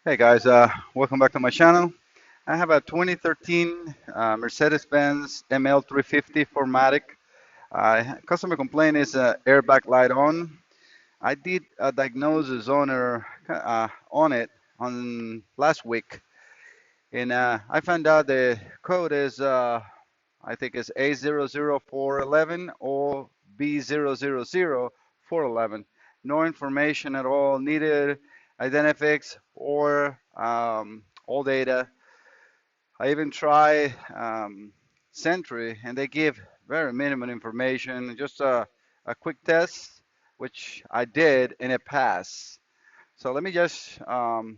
Hey guys, welcome back to my channel. I have a 2013 Mercedes-Benz ML350 4Matic. Customer complaint is airbag light on. I did a diagnosis on it on last week, and I found out the code is I think it's A000411 or B000411. No information at all needed, identifics or all data. I even try Xentry, and they give very minimum information, just a quick test, which I did, and it passed. So let me just, well,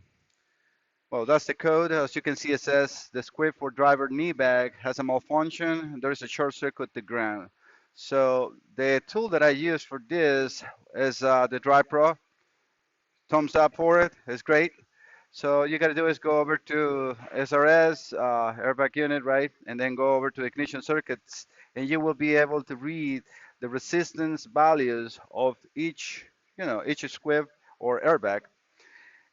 that's the code. As you can see, it says the script for driver knee bag has a malfunction. There's a short circuit to ground. So the tool that I use for this is the Drive Pro. Thumbs up for it. It's great. So you got to do is go over to SRS, airbag unit, right? And then go over to ignition circuits, and you will be able to read the resistance values of each squib or airbag.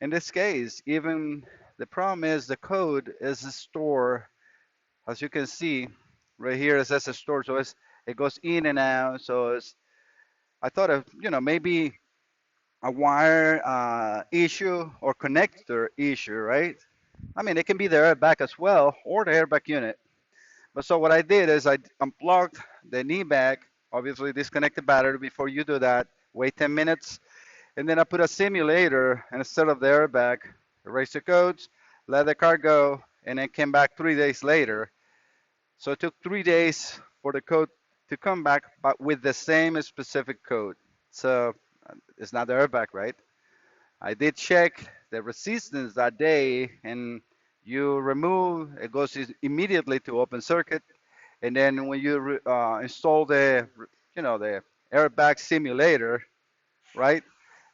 In this case, even the problem is the code is stored, as you can see, right here it says it's stored, so it goes in and out. So I thought of, maybe a wire issue or connector issue, right? I mean, it can be the airbag as well or the airbag unit. But so what I did is I unplugged the knee bag, obviously disconnect the battery before you do that, wait 10 minutes, and then I put a simulator instead of the airbag, erase the codes, let the car go, and then came back 3 days later. So it took 3 days for the code to come back, but with the same specific code. So it's not the airbag, right? I did check the resistance that day, and you remove it goes immediately to open circuit, and then when you install the airbag simulator, right,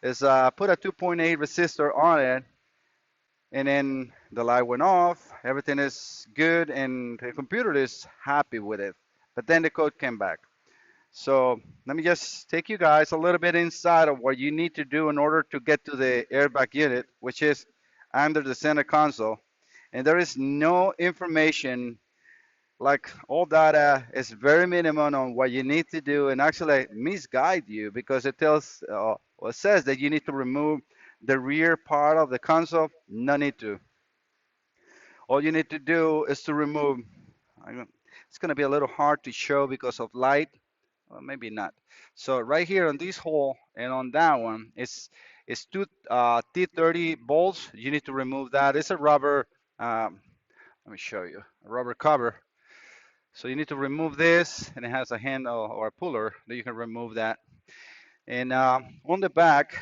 is put a 2.8 resistor on it, and then the light went off. Everything is good, and the computer is happy with it. But then the code came back. So let me just take you guys a little bit inside of what you need to do in order to get to the airbag unit, which is under the center console. And there is no information, like all data is very minimum on what you need to do, and actually misguide you because it tells or it says that you need to remove the rear part of the console. No need to. All you need to do is to remove. It's going to be a little hard to show because of light. Well, maybe not. So right here on this hole and on that one, it's two T30 bolts. You need to remove that. It's a rubber. Let me show you a rubber cover. So you need to remove this, and it has a handle or a puller that you can remove that. And on the back,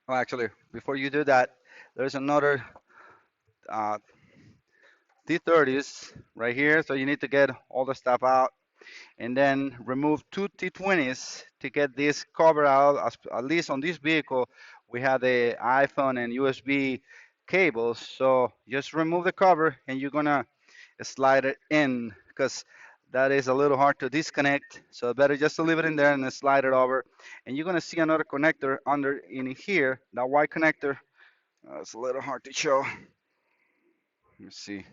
well, actually, before you do that, there's another uh, T30s right here. So you need to get all the stuff out, and then remove two T20s to get this cover out. At least on this vehicle, we have the iPhone and USB cables. So just remove the cover, and you're gonna slide it in because that is a little hard to disconnect. So better just to leave it in there and then slide it over. And you're gonna see another connector under in here. That white connector. It's a little hard to show. Let me see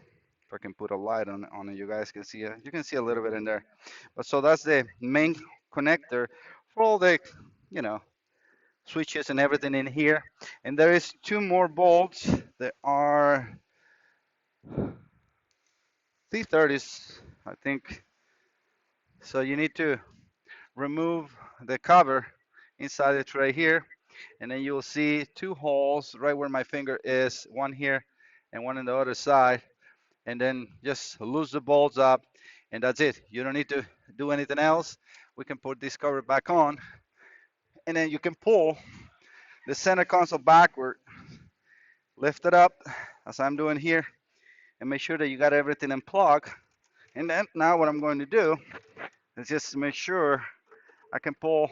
if I can put a light on it. You guys can see it. You can see a little bit in there. But so that's the main connector for all the, you know, switches and everything in here. And there is two more bolts that are T30s, I think. So you need to remove the cover inside the tray here, and then you'll see two holes right where my finger is, one here and one on the other side. And then just loose the bolts up, and that's it. You don't need to do anything else. We can put this cover back on, and then you can pull the center console backward, lift it up as I'm doing here, and make sure that you got everything in plug. And then now what I'm going to do is just make sure I can pull,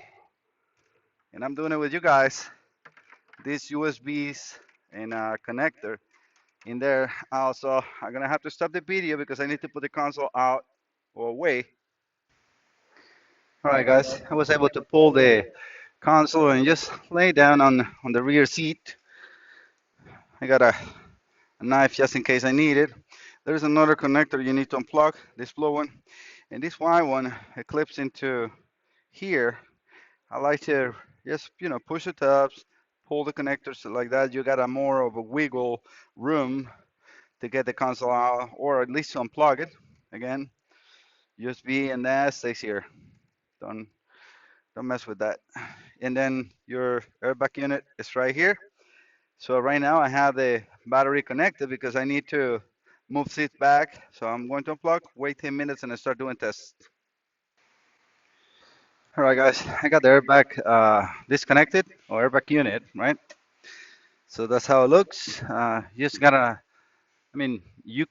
and I'm doing it with you guys, these USBs and connector in there. Also, I'm gonna have to stop the video because I need to put the console out or away. All right, guys, I was able to pull the console and just lay down on the rear seat. I got a knife just in case I need it. There's another connector you need to unplug, this blue one. And this white one, it clips into here. I like to just, push the tabs, pull the connectors like that. You got a more of a wiggle room to get the console out, or at least to unplug it. Again, USB and that stays here. Don't don't mess with that. And then your airbag unit is right here. So right now I have the battery connected because I need to move seat back. So I'm going to unplug, wait 10 minutes, and I start doing tests. All right, guys, I got the airbag disconnected, or airbag unit, right? So that's how it looks. You just gotta, I mean, you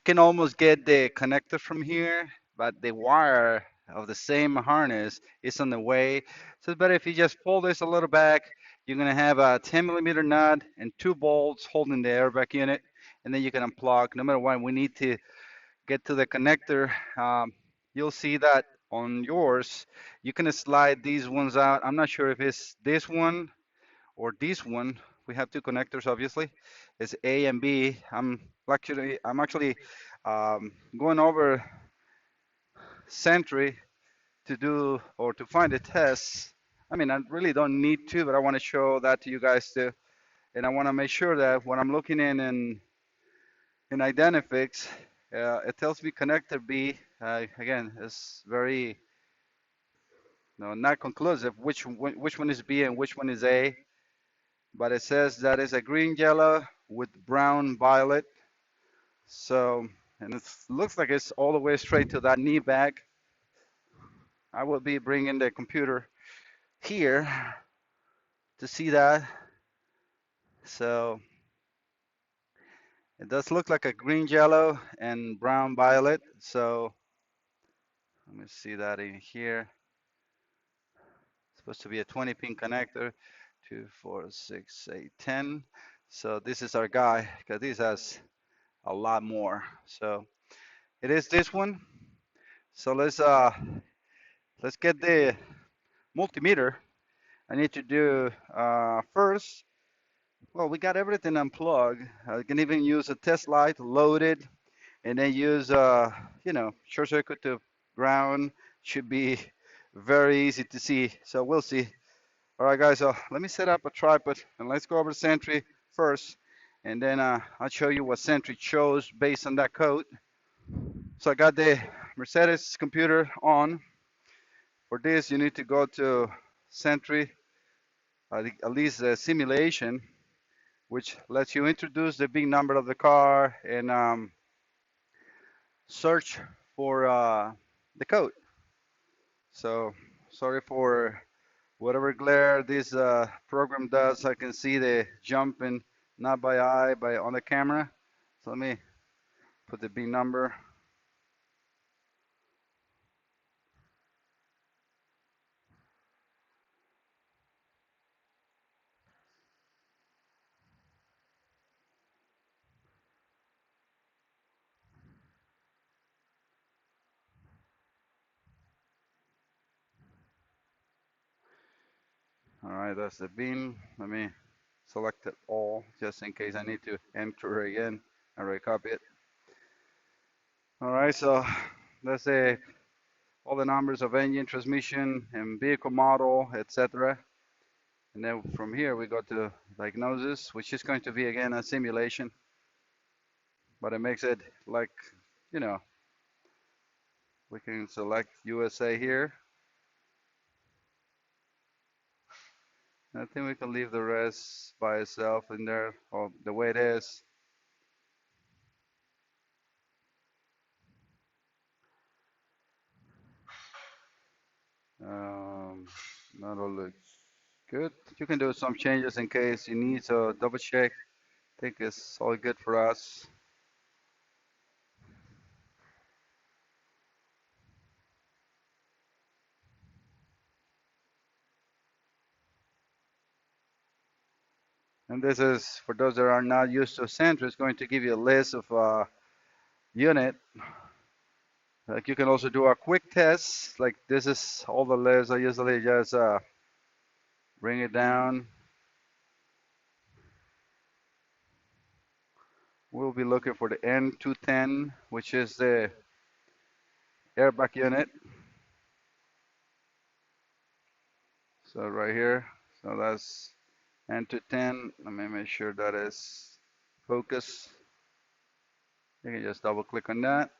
can almost get the connector from here, but the wire of the same harness is on the way. So it's better if you just pull this a little back. You're gonna have a 10 millimeter nut and two bolts holding the airbag unit, and then you can unplug. No matter what, we need to get to the connector. You'll see that on yours, you can slide these ones out. I'm not sure if it's this one or this one. We have two connectors, obviously. It's A and B. I'm actually going over Xentry to do or to find the tests. I mean, I really don't need to, but I want to show that to you guys too. And I want to make sure that when I'm looking in Identifix, it tells me connector B. Again, it's very no, not conclusive which one is B and which one is A, but it says that it's a green yellow with brown violet. So, and it looks like it's all the way straight to that knee bag. I will be bringing the computer here to see that. So it does look like a green yellow and brown violet. So let me see that in here. It's supposed to be a 20 pin connector. 2, 4, 6, 8, 10. So this is our guy because this has a lot more. So it is this one. So let's get the multimeter. I need to do first. Well, we got everything unplugged. I can even use a test light loaded, and then use short circuit to ground. Should be very easy to see. So we'll see. All right, guys. So let me set up a tripod, and let's go over Xentry first, and then I'll show you what Xentry shows based on that code. So I got the Mercedes computer on. For this, you need to go to Xentry, at least the simulation, which lets you introduce the big number of the car and search for the code. So sorry for whatever glare this program does. I can see the jumping not by eye, but on the camera. So let me put the big number. All right, that's the bin. Let me select it all just in case I need to enter again and recopy it. All right, so that's all the numbers of engine, transmission, and vehicle model, etc. And then from here we go to diagnosis, which is going to be again a simulation, but it makes it like, you know, we can select USA here. I think we can leave the rest by itself in there, or the way it is. That all looks good. You can do some changes in case you need, so double check. I think it's all good for us. And this is, for those that are not used to Xentry, it's going to give you a list of unit. Like you can also do a quick test. Like this is all the list. I usually just bring it down. We'll be looking for the N210, which is the airbag unit. So right here, so that's N210. Let me make sure that is focus. You can just double click on that.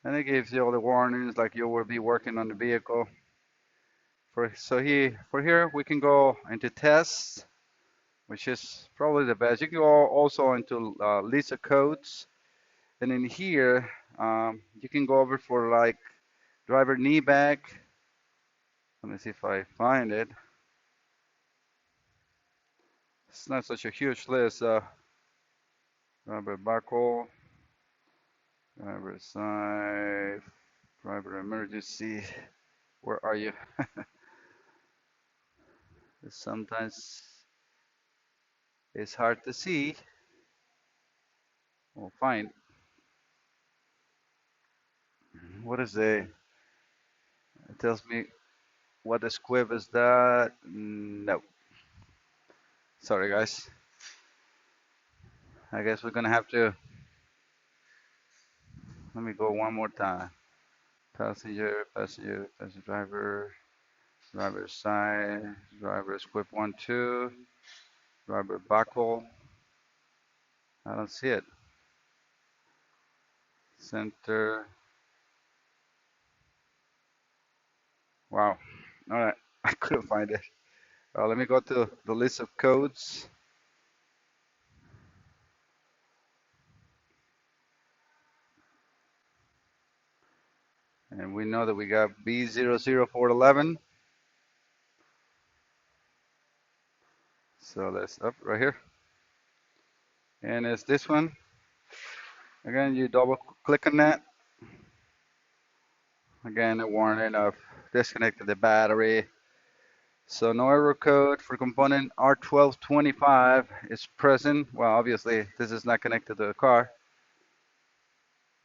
And it gives you all the warnings like you will be working on the vehicle. For here we can go into tests, which is probably the best. You can go also into Lisa codes, and in here you can go over for like driver knee bag. Let me see if I find it. It's not such a huge list. Driver buckle, driver side, driver emergency. Where are you? Sometimes it's hard to see. We'll find. What is the? It tells me what the squib is that. No. Sorry, guys. I guess we're gonna have to. Let me go one more time. Passenger, passenger, passenger driver, driver side, driver squib 1, 2, driver buckle. I don't see it. Center. Wow. All right. I couldn't find it. Let me go to the list of codes. And we know that we got B000411. So let's up right here. And it's this one. Again, you double click on that. Again, a warning of disconnected the battery. So no error code for component R1225 is present. Well, obviously this is not connected to the car.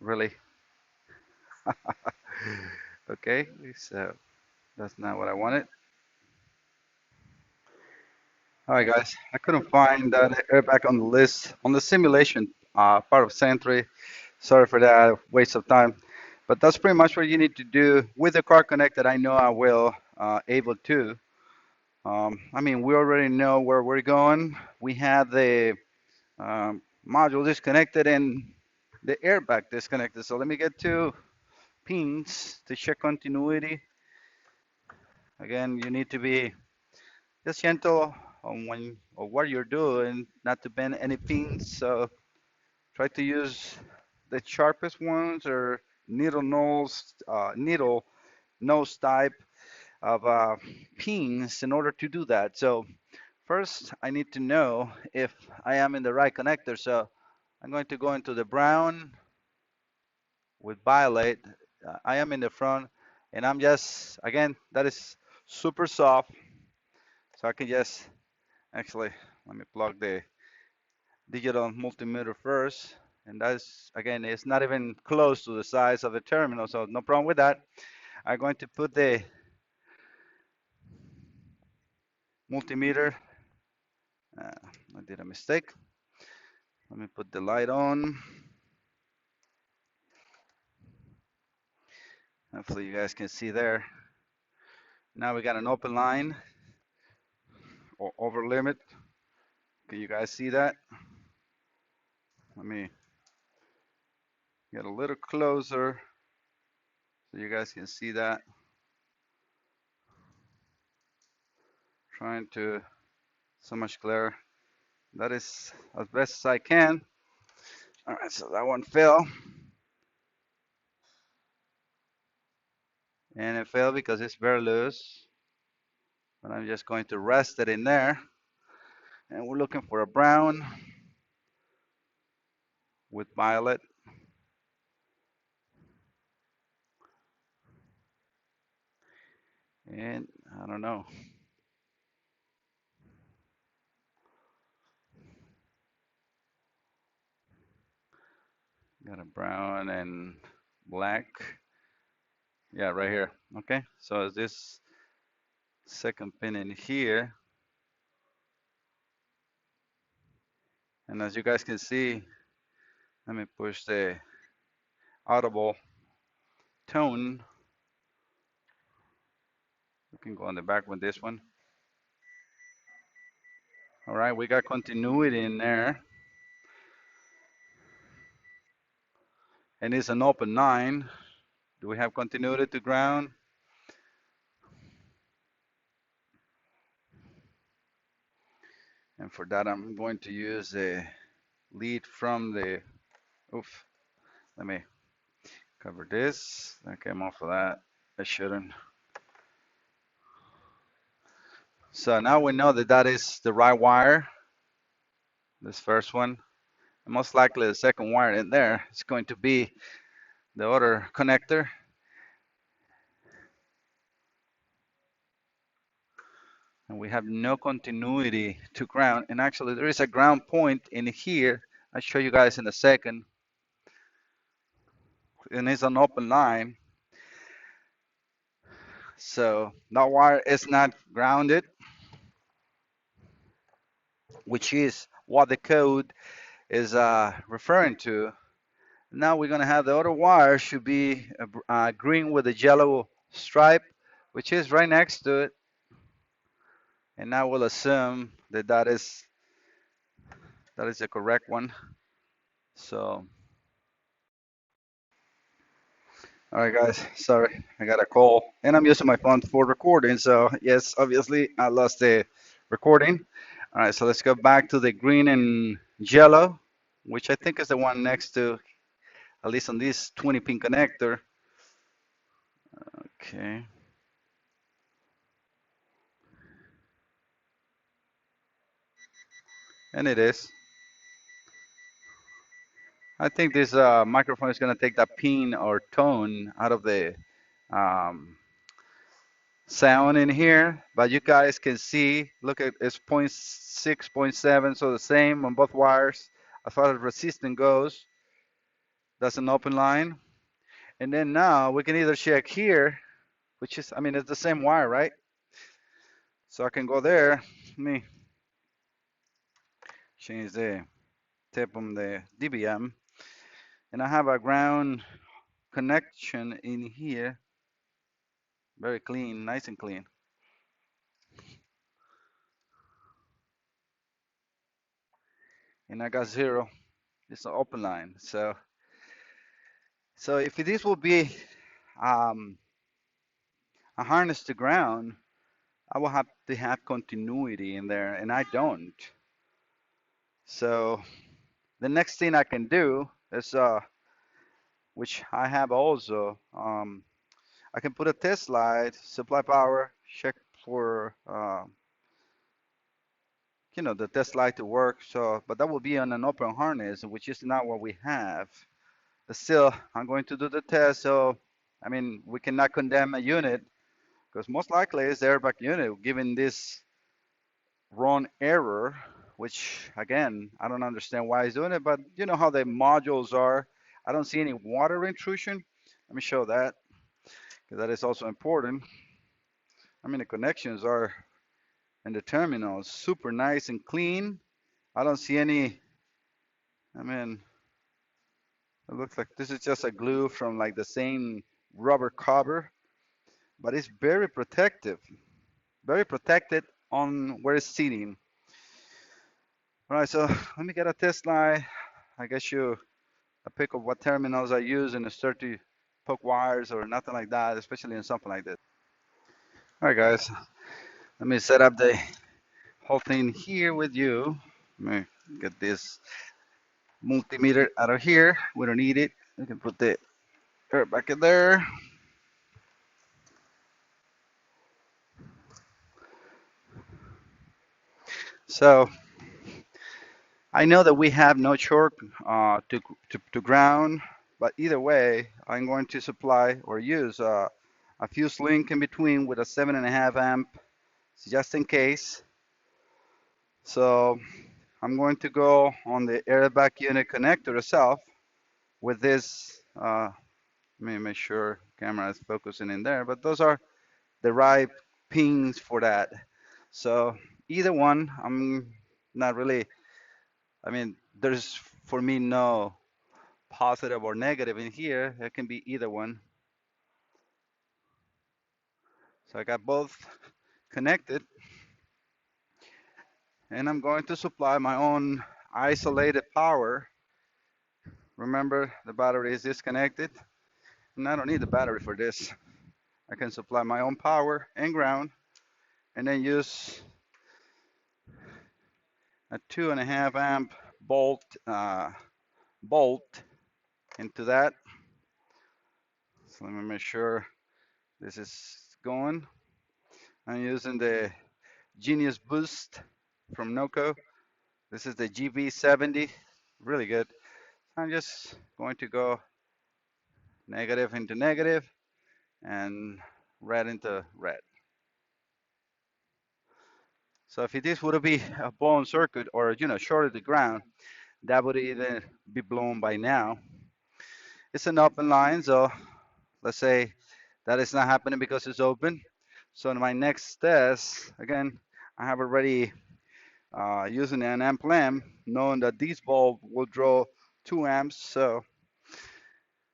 Really? Okay, so that's not what I wanted. All right, guys, I couldn't find that airbag on the list on the simulation part of Xentry. Sorry for that waste of time, but that's pretty much what you need to do with the car connected. I know I will able to. I mean, we already know where we're going. We have the module disconnected and the airbag disconnected. So let me get two pins to check continuity. Again, you need to be just gentle on when or what you're doing, not to bend any pins. So try to use the sharpest ones or needle nose type of pins in order to do that. So first, I need to know if I am in the right connector. So I'm going to go into the brown with violet. I am in the front, and I'm just, again, that is super soft. So I can just, actually, let me plug the digital multimeter first. And that's, again, it's not even close to the size of the terminal, so no problem with that. I'm going to put the multimeter. I did a mistake. Let me put the light on. Hopefully you guys can see there. Now we got an open line or over limit. Can you guys see that? Let me get a little closer so you guys can see that. Trying to so much clearer. That is as best as I can. All right, so that one fell. And it fell because it's very loose. But I'm just going to rest it in there. And we're looking for a brown with violet. And I don't know. Got a brown and black. Yeah, right here. Okay, so is this second pin in here? And as you guys can see, let me push the audible tone. We can go on the back with this one. All right, we got continuity in there. And it's an open 9. Do we have continuity to ground? And for that, I'm going to use a lead from the, oof, let me cover this. I came off of that. I shouldn't. So now we know that that is the right wire, this first one. And most likely the second wire in there is going to be the other connector. And we have no continuity to ground. And actually there is a ground point in here. I'll show you guys in a second. And it's an open line. So that wire is not grounded, which is what the code is referring to. Now we're going to have the other wire should be green with a yellow stripe, which is right next to it. And now we'll assume that that is the correct one. So, all right, guys, sorry, I got a call, and I'm using my phone for recording. So yes, obviously I lost the recording. All right, so let's go back to the green and yellow, which I think is the one next to, at least on this 20 pin connector. Okay. And it is. I think this microphone is going to take that pin or tone out of the um, sound in here, but you guys can see, look at it's 0.6, 0.7, so the same on both wires. As far as resistance goes, that's an open line. And then now we can either check here, which is, I mean, it's the same wire, right? So I can go there. Let me change the tip on the DBM. And I have a ground connection in here. Very clean, nice and clean. And I got 0. It's an open line. So if this will be um, a harness to ground, I will have to have continuity in there, and I don't. So the next thing I can do is, which I have also, I can put a test light, supply power, check for, the test light to work. So, but that will be on an open harness, which is not what we have. But still, I'm going to do the test. So, I mean, we cannot condemn a unit because most likely it's the airbag unit given this wrong error, which again, I don't understand why it's doing it, but you know how the modules are. I don't see any water intrusion. Let me show that because that is also important. I mean, the connections are in the terminals super nice and clean. I don't see any, I mean, it looks like this is just a glue from like the same rubber cover, but it's very protective, very protected on where it's sitting. All right, so let me get a test line. I guess you a pick of what terminals I use and start to poke wires or nothing like that, especially in something like this. All right, guys, let me set up the whole thing here with you. Let me get this multimeter out of here. We don't need it. We can put the air back in there. So I know that we have no torque to ground, but either way, I'm going to supply or use a fuse link in between with a 7.5 amp just in case. So I'm going to go on the airbag unit connector itself with this. Let me make sure camera is focusing in there, but those are the right pins for that. So either one, I'm not really, I mean, there's for me no positive or negative in here. It can be either one. So I got both connected, and I'm going to supply my own isolated power. Remember, the battery is disconnected, and I don't need the battery for this. I can supply my own power and ground, and then use a 2.5 amp bolt into that. So let me make sure this is going. I'm using the Genius Boost from Noco. This is the GB70, really good. I'm just going to go negative into negative and red into red. So if this would be a blown circuit or shorted the ground, that would either be blown by now. It's an open line, so let's say that is not happening because it's open. So in my next test, again, I have already using an amp lamp, knowing that this bulb will draw 2 amps, so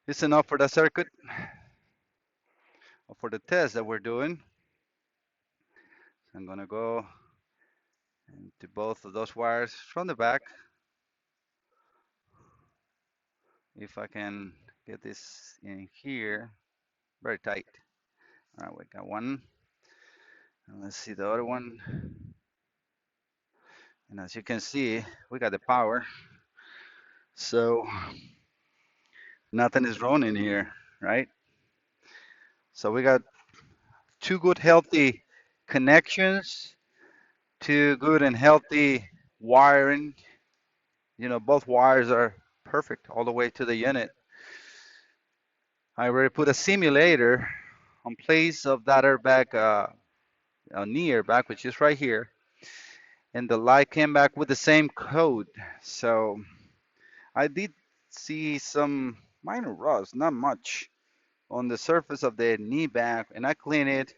it's enough for the circuit, for the test that we're doing. I'm gonna go into both of those wires from the back. If I can get this in here, very tight. All right, we got one. And let's see the other one. And as you can see, we got the power. So nothing is wrong in here, right? So we got two good healthy connections, two good and healthy wiring. Both wires are perfect all the way to the unit. I already put a simulator on place of that airbag, knee airbag, which is right here. And the light came back with the same code. So I did see some minor rust, not much, on the surface of the knee bag, and I cleaned it,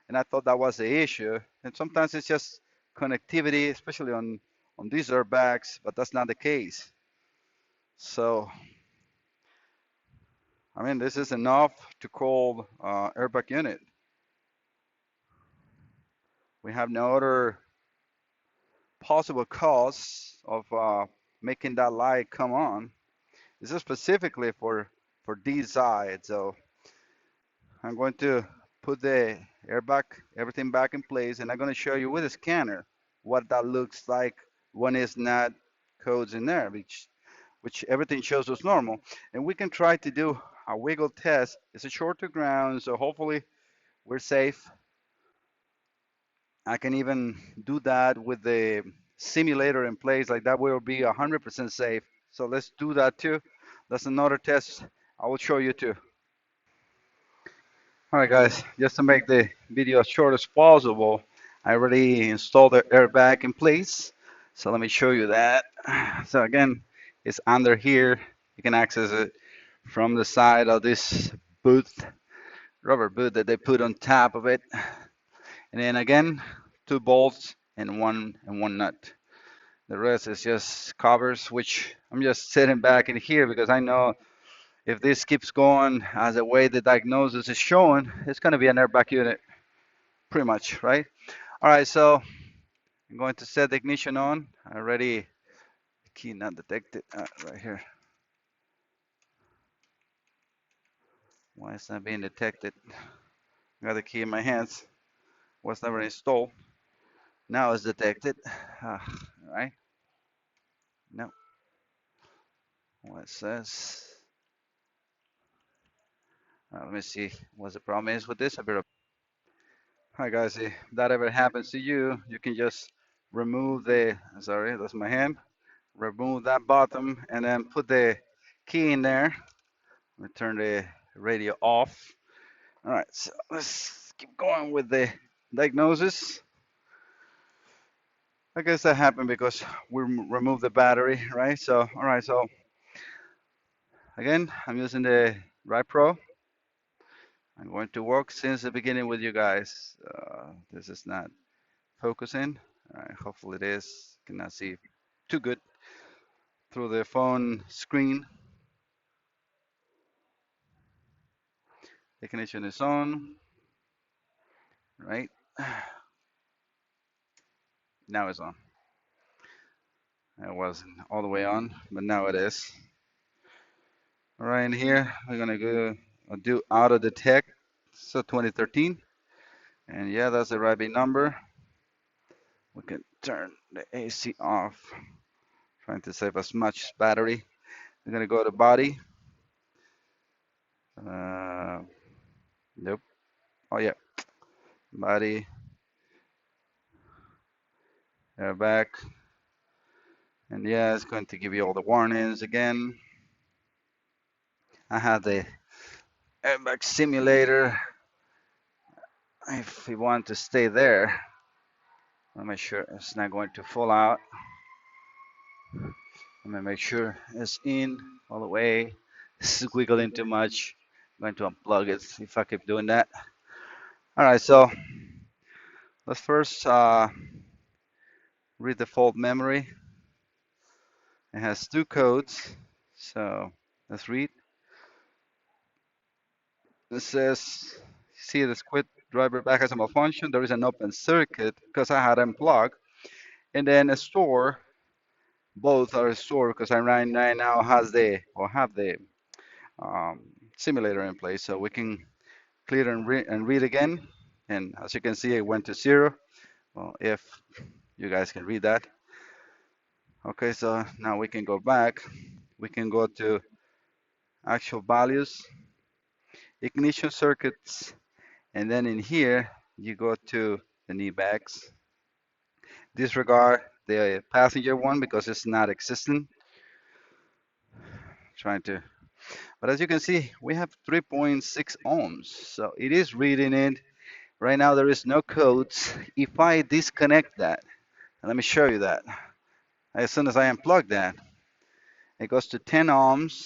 and I thought that was the issue. And sometimes it's just connectivity, especially on these airbags, but that's not the case. So I mean, this is enough to call airbag unit. We have no other possible cause of making that light come on. This is specifically for this side. So I'm going to put the airbag, everything back in place, and I'm going to show you with a scanner what that looks like when it's not codes in there, which everything shows us normal. And we can try to do a wiggle test. It's a shorter ground, so hopefully we're safe. I can even do that with the simulator in place, like that will be 100% safe. So let's do that too. That's another test I will show you too. All right, guys, just to make the video as short as possible, I already installed the airbag in place. So let me show you that. So again, it's under here. You can access it from the side of this boot, rubber boot that they put on top of it. And then again, two bolts and one nut. The rest is just covers, which I'm just sitting back in here because I know if this keeps going as the way the diagnosis is showing, it's going to be an airbag unit, pretty much, right? All right, so I'm going to set the ignition on. I already key not detected. Right here. Why is not being detected? I got the key in my hands. Was never installed. Now it's detected. All right. No. What it says? Let me see what the problem is with this. Hi guys, if that ever happens to you, you can just remove the, sorry, that's my hand. Remove that bottom and then put the key in there. Let me turn the radio off. All right, so let's keep going with the diagnosis. I guess that happened because we removed the battery, right? So, all right, so again, I'm using the Drive Pro. I'm going to work since the beginning with you guys. This is not focusing. All right, hopefully it is. Cannot see too good. through the phone screen. Ignition is on, right? Now it's on. It wasn't all the way on, but now it is. All right, in here, we're gonna go do auto detect, so 2013. And yeah, that's the right big number. We can turn the AC off, trying to save as much battery. We're gonna go to body. Uh, nope. Oh yeah, body, airbag. And yeah, it's going to give you all the warnings again. I have the airbag simulator. If we want to stay there, let me make sure it's not going to fall out. Let me make sure it's in all the way. It's wiggling too much. I'm going to unplug it if I keep doing that. All right, so let's first read the fault memory. It has two codes. So let's read. It says, see this quit driver back has a malfunction. There is an open circuit because I had unplugged. And then a store, both are stored because I right now has the or have the um, simulator in place. So we can clear and read again. And as you can see, it went to 0. Well, if you guys can read that. Okay, so now we can go back. We can go to actual values, ignition circuits, and then in here, you go to the knee bags. Disregard the passenger one because it's not existing. Trying to, but as you can see, we have 3.6 ohms. So it is reading it. Right now, there is no codes. If I disconnect that, and let me show you that. As soon as I unplug that, it goes to 10 ohms.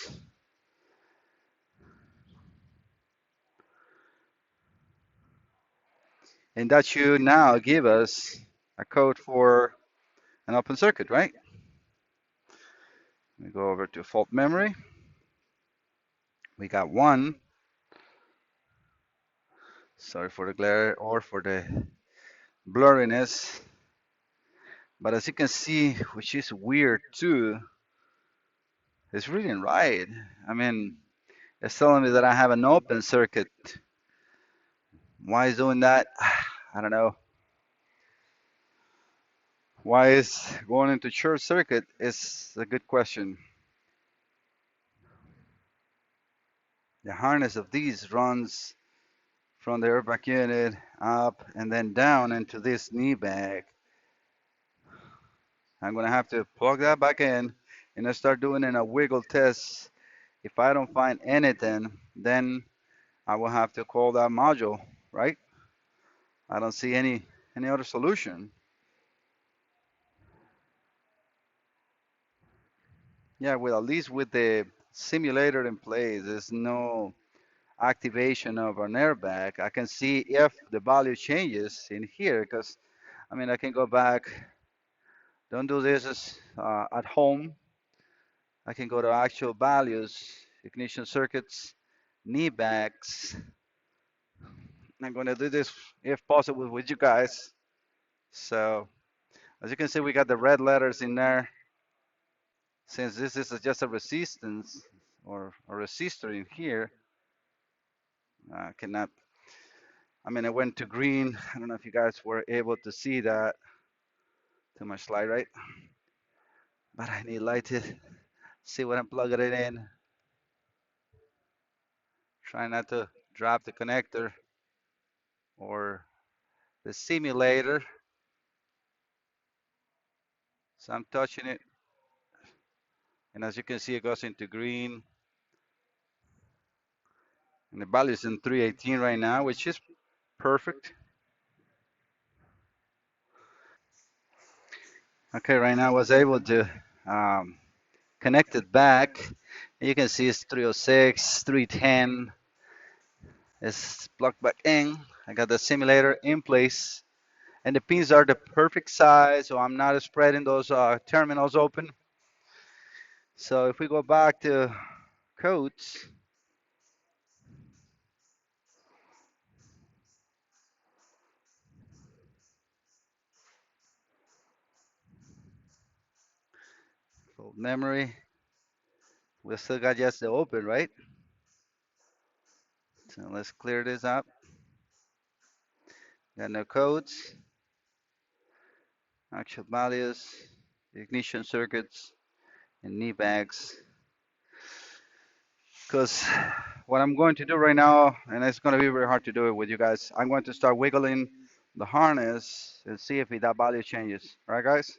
And that should now give us a code for an open circuit, right? We go over to fault memory. We got 1. Sorry for the glare or for the blurriness. But as you can see, which is weird too, it's reading right. I mean, it's telling me that I have an open circuit. Why is doing that? I don't know. Why is going into short circuit is a good question. The harness of these runs from the airbag unit up and then down into this knee bag. I'm gonna have to plug that back in and I start doing a wiggle test. If I don't find anything, then I will have to call that module, right? I don't see any other solution. Yeah, well, at least with the simulator in place, there's no activation of an airbag. I can see if the value changes in here because I mean I can go back. Don't do this at home. I can go to actual values, ignition circuits, knee bags. I'm going to do this if possible with you guys. So as you can see, we got the red letters in there. Since this is just a resistance or a resistor in here, I cannot. I mean, I went to green. I don't know if you guys were able to see that. Too much light, right? But I need light to see what I'm plugging it in. Try not to drop the connector or the simulator. So I'm touching it. And as you can see, it goes into green. And the value is in 318 right now, which is perfect. Okay, right now I was able to um, connect it back. You can see it's 306, 310. It's plugged back in. I got the simulator in place. And the pins are the perfect size, so I'm not spreading those terminals open. So if we go back to codes, so memory, we still got just the open, right? So let's clear this up. Got no codes, actual values, ignition circuits, and knee bags. Because what I'm going to do right now, and it's going to be very hard to do it with you guys, I'm going to start wiggling the harness and see if that value changes. All right, guys?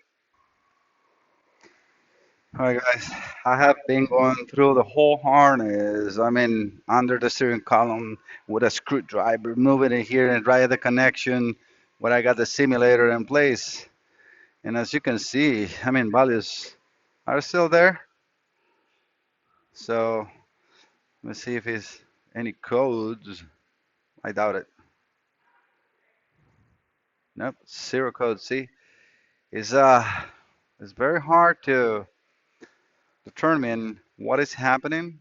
All right, guys. I have been going through the whole harness. I mean, under the steering column with a screwdriver, moving it here and right at the connection where I got the simulator in place. And as you can see, I mean, values are still there. So let's see if it's any codes. I doubt it. Nope, zero code. See, it's it's very hard to determine what is happening.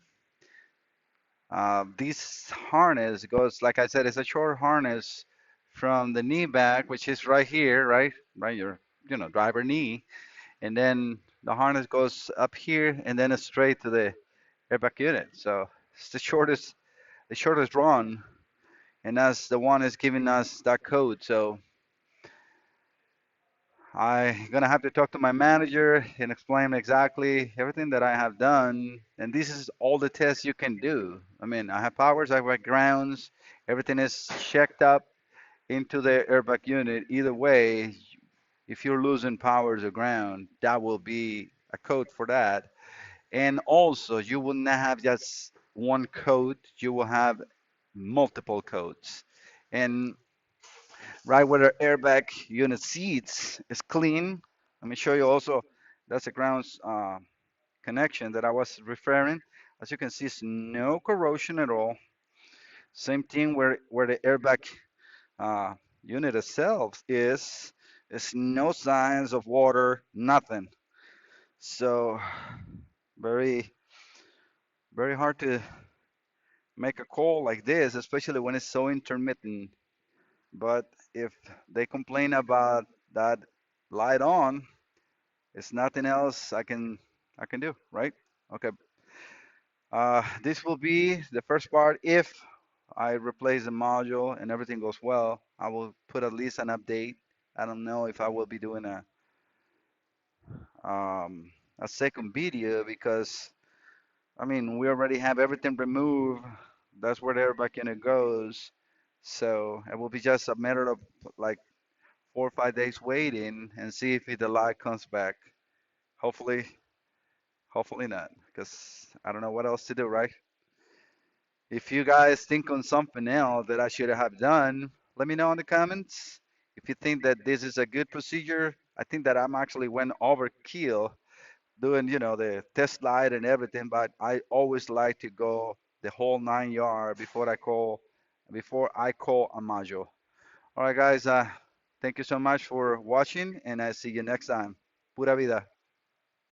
This harness goes, like I said, it's a short harness from the knee back, which is right here, right your, driver knee, and then the harness goes up here, and then it's straight to the airbag unit. So it's the shortest run, and that's the one is giving us that code. So I'm gonna have to talk to my manager and explain exactly everything that I have done. And this is all the tests you can do. I mean, I have powers, I have grounds, everything is checked up into the airbag unit. Either way, if you're losing powers or ground, that will be a code for that. And also, you will not have just one code, you will have multiple codes. And right where the airbag unit seats is clean. Let me show you also, that's a grounds connection that I was referring. As you can see, it's no corrosion at all. Same thing where the airbag uh, unit itself is. There's no signs of water, nothing. So very, very hard to make a call like this, especially when it's so intermittent. But if they complain about that light on, it's nothing else I can do, right? Okay. This will be the first part. If I replace the module and everything goes well, I will put at least an update. I don't know if I will be doing a second video because I mean we already have everything removed. That's where the airbag unit goes. So it will be just a matter of like 4 or 5 days waiting and see if the light comes back. Hopefully, hopefully not, because I don't know what else to do, right? If you guys think on something else that I should have done, let me know in the comments. If you think that this is a good procedure, I think that I'm actually went overkill doing, the test light and everything, but I always like to go the whole 9 yard before I call a module. All right, guys. Thank you so much for watching, and I see you next time. Pura vida.